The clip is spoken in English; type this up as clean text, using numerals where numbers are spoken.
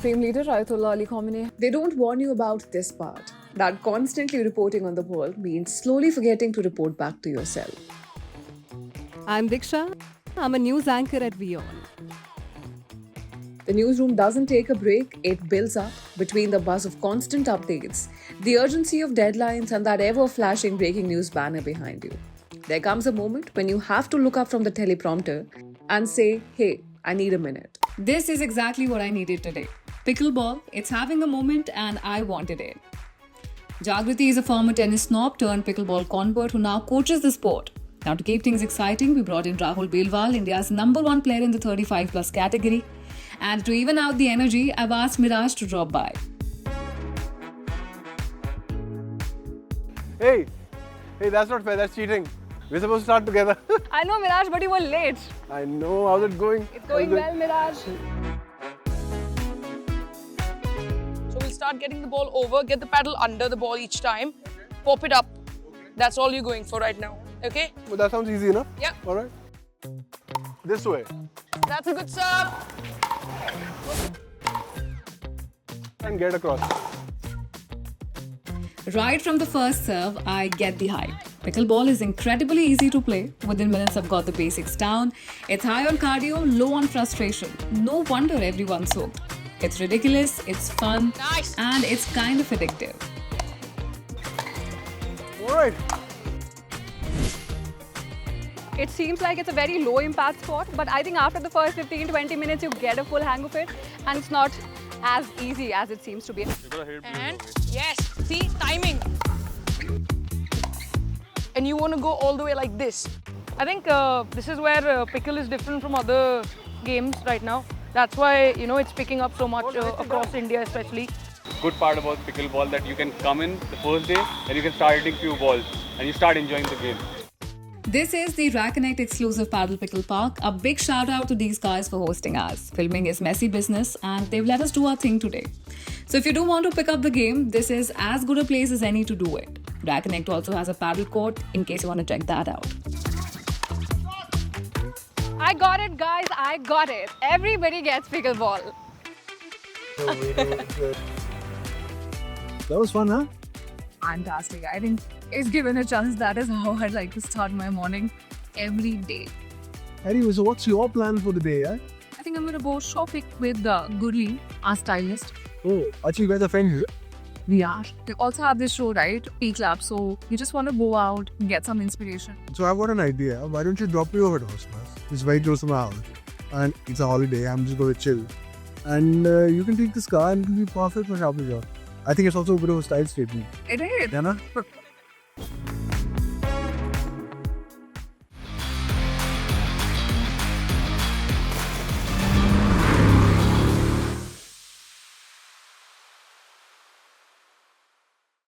Supreme Leader Ayatollah Ali Khamenei. They don't warn you about this part. That constantly reporting on the ball means slowly forgetting to report back to yourself. I'm Diksha. I'm a news anchor at WION. The newsroom doesn't take a break, it builds up between the buzz of constant updates, the urgency of deadlines, and that ever flashing breaking news banner behind you. There comes a moment when you have to look up from the teleprompter and say, hey, I need a minute. This is exactly what I needed today. Pickleball, it's having a moment and I wanted it. Jagriti is a former tennis snob turned pickleball convert who now coaches the sport. Now, to keep things exciting, we brought in Rahul Belwal, India's #1 player in the 35 plus category. And to even out the energy, I've asked Miraj to drop by. Hey, that's not fair, that's cheating. We're supposed to start together. I know, Miraj, but you were late. I know, how's it going? It's going well, Miraj. So we'll start getting the ball over, get the paddle under the ball each time, pop it up. That's all you're going for right now, okay? Well, that sounds easy enough. Yeah. Alright. This way. That's a good serve. And get across. Right from the first serve, I get the hype. Pickleball is incredibly easy to play. Within minutes, I've got the basics down. It's high on cardio, low on frustration. No wonder everyone's hooked. It's ridiculous, it's fun, Nice. and it's kind of addictive. Alright. It seems like it's a very low impact sport, but I think after the first 15-20 minutes, you get a full hang of it, and it's not as easy as it seems to be. And yes, see, timing. And you want to go all the way like this. I think this is where pickle is different from other games right now. That's why, it's picking up so much across India especially. Good part about pickleball that you can come in the first day and you can start hitting few balls and you start enjoying the game. This is the Rackconnect exclusive Paddle Pickle Park. A big shout out to these guys for hosting us. Filming is messy business and they've let us do our thing today. So if you do want to pick up the game, this is as good a place as any to do it. Rackconnect also has a paddle court in case you want to check that out. I got it, guys. I got it. Everybody gets pickleball. That was fun, huh? Fantastic. I think if given a chance, that is how I'd like to start my morning every day. Harry, so what's your plan for the day, yeah? I think I'm going to go shopping with Gurleen, our stylist. Oh, actually, you guys are friends. We are. They also have this show, right? P-Club. So you just want to go out, get some inspiration. So I've got an idea. Why don't you drop me over at house first? It's very close to my house. And it's a holiday. I'm just going to chill. And you can take this car and it'll be perfect for shopping. I think it's also a bit of a style statement. It is. Yeah, na?